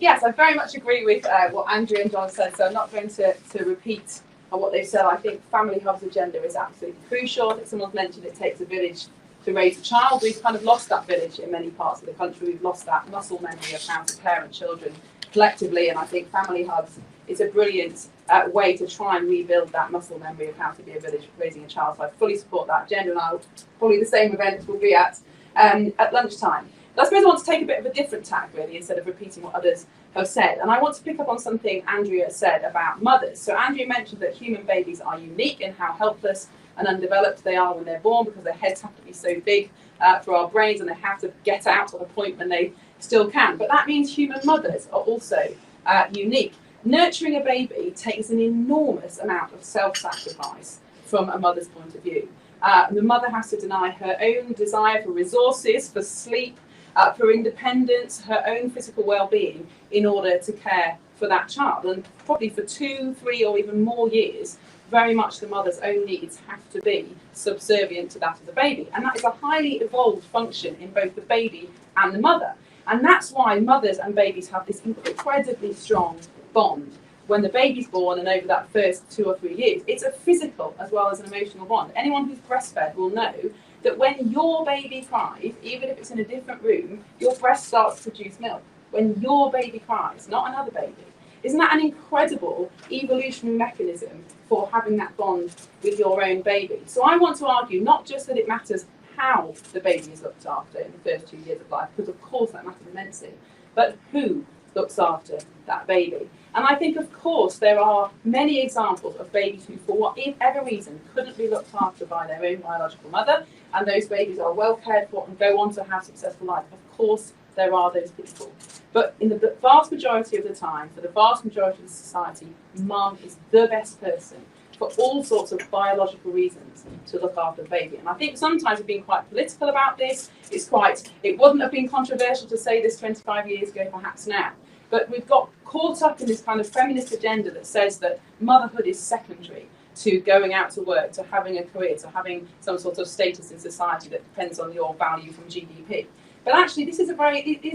Yes, I very much agree with what Andrea and John said, so I'm not going to repeat what they've said. I think Family Hub's agenda is absolutely crucial. I think someone's mentioned it takes a village to raise a child. We've kind of lost that village in many parts of the country. We've lost that muscle memory of how to parent children collectively, and I think Family Hubs is a brilliant way to try and rebuild that muscle memory of how to be a village raising a child. So I fully support that agenda, and I'll probably the same event will be at lunchtime. But I suppose I want to take a bit of a different tack, really, instead of repeating what others have said. And I want to pick up on something Andrea said about mothers. So Andrea mentioned that human babies are unique in how helpless and undeveloped they are when they're born, because their heads have to be so big for our brains, and they have to get out at a point when they still can. But that means human mothers are also unique. Nurturing a baby takes an enormous amount of self-sacrifice from a mother's point of view. The mother has to deny her own desire for resources, for sleep, for independence, her own physical well-being in order to care for that child. And probably for 2, 3 or even more years, very much the mother's own needs have to be subservient to that of the baby. And that is a highly evolved function in both the baby and the mother. And that's why mothers and babies have this incredibly strong bond when the baby's born and over that first 2 or 3 years. It's a physical as well as an emotional bond. Anyone who's breastfed will know that when your baby cries, even if it's in a different room, your breast starts to produce milk. When your baby cries, not another baby. Isn't that an incredible evolutionary mechanism for having that bond with your own baby? So I want to argue not just that it matters how the baby is looked after in the first 2 years of life, because of course that matters immensely, but who looks after that baby. And I think, of course, there are many examples of babies who, for whatever reason, couldn't be looked after by their own biological mother, and those babies are well cared for and go on to have successful life. Of course, there are those people. But in the vast majority of the time, for the vast majority of the society, mum is the best person for all sorts of biological reasons to look after the baby. And I think sometimes we've been quite political about this. It wouldn't have been controversial to say this 25 years ago, perhaps now. But we've got caught up in this kind of feminist agenda that says that motherhood is secondary to going out to work, to having a career, to having some sort of status in society that depends on your value from GDP. But actually, it is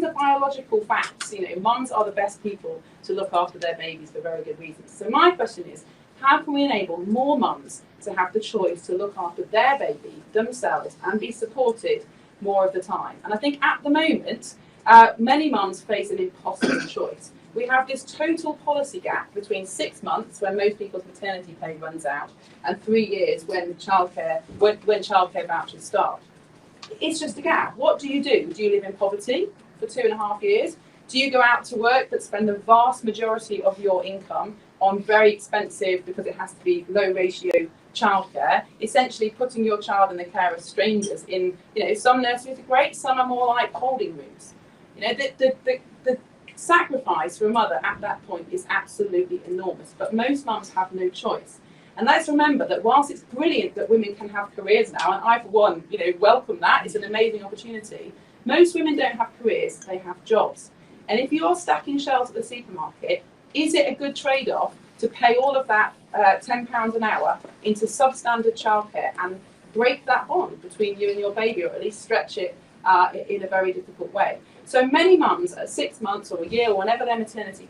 a biological fact. You know, mums are the best people to look after their babies for very good reasons. So my question is, how can we enable more mums to have the choice to look after their baby themselves and be supported more of the time? And I think at the moment, many mums face an impossible choice. We have this total policy gap between 6 months, when most people's maternity pay runs out, and 3 years when childcare vouchers start. It's just a gap. What do? Do you live in poverty for 2.5 years? Do you go out to work but spend the vast majority of your income on very expensive, because it has to be low ratio childcare, essentially putting your child in the care of strangers in, some nurseries are great, some are more like holding rooms. The sacrifice for a mother at that point is absolutely enormous, but most mums have no choice. And let's remember that whilst it's brilliant that women can have careers now, and I, for one, welcome that, it's an amazing opportunity, most women don't have careers, they have jobs. And if you're stacking shelves at the supermarket, is it a good trade-off to pay all of that £10 an hour into substandard childcare and break that bond between you and your baby, or at least stretch it in a very difficult way? So many mums at 6 months or a year, or whenever their maternity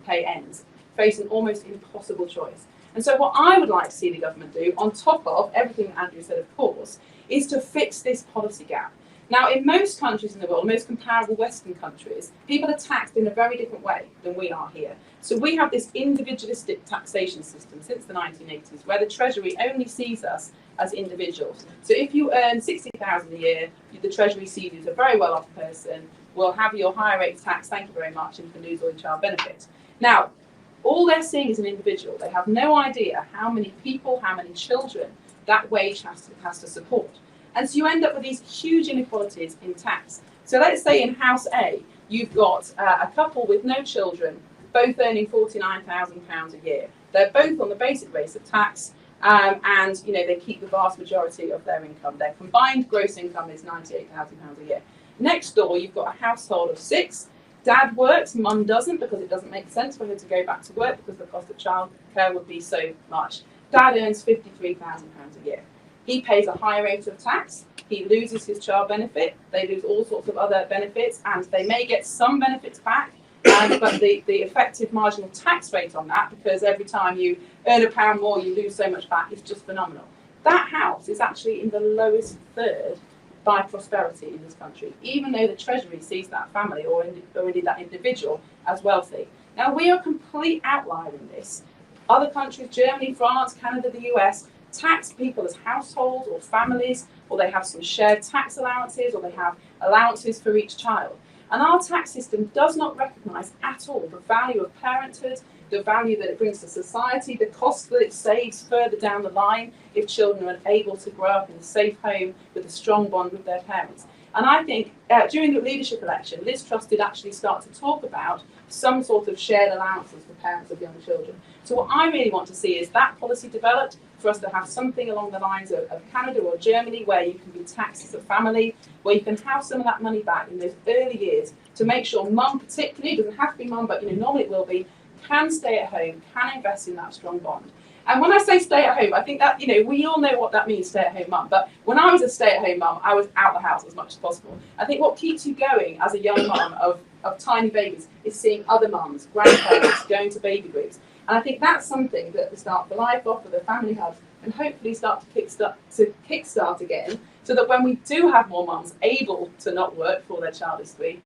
pay ends, face an almost impossible choice. And so what I would like to see the government do, on top of everything that Andrew said, of course, is to fix this policy gap. Now, in most countries in the world, most comparable Western countries, people are taxed in a very different way than we are here. So we have this individualistic taxation system since the 1980s, where the Treasury only sees us as individuals. So if you earn $60,000 a year, the Treasury sees you as a very well-off person, will have your higher rate tax, thank you very much, and you can lose all your child benefits. Now, all they're seeing is an individual. They have no idea how many people, how many children that wage has to support. And so you end up with these huge inequalities in tax. So let's say in House A, you've got a couple with no children, both earning £49,000 a year. They're both on the basic rates of tax, and they keep the vast majority of their income. Their combined gross income is £98,000 a year. Next door, you've got a household of 6. Dad works, mum doesn't, because it doesn't make sense for her to go back to work because the cost of childcare would be so much. Dad earns £53,000 a year. He pays a higher rate of tax, he loses his child benefit, they lose all sorts of other benefits, and they may get some benefits back but the effective marginal tax rate on that, because every time you earn £1 more, you lose so much back, is just phenomenal. That house is actually in the lowest third by prosperity in this country, even though the Treasury sees that family or indeed that individual as wealthy. Now, we are a complete outlier in this. Other countries, Germany, France, Canada, the US, tax people as households or families, or they have some shared tax allowances, or they have allowances for each child. And our tax system does not recognise at all the value of parenthood, the value that it brings to society, the cost that it saves further down the line if children are able to grow up in a safe home with a strong bond with their parents. And I think during the leadership election, Liz Truss did actually start to talk about some sort of shared allowances for parents of young children. So what I really want to see is that policy developed, for us to have something along the lines of Canada or Germany, where you can be taxed as a family, where you can have some of that money back in those early years to make sure mum particularly, doesn't have to be mum, but normally it will be, can stay at home, can invest in that strong bond. And when I say stay at home, I think that, we all know what that means, stay at home mum. But when I was a stay at home mum, I was out the house as much as possible. I think what keeps you going as a young mum of tiny babies is seeing other mums, grandparents, going to baby groups. And I think that's something that the Start for Life offer, the family hubs, and hopefully start to kickstart again, so that when we do have more mums able to not work before their child is 3,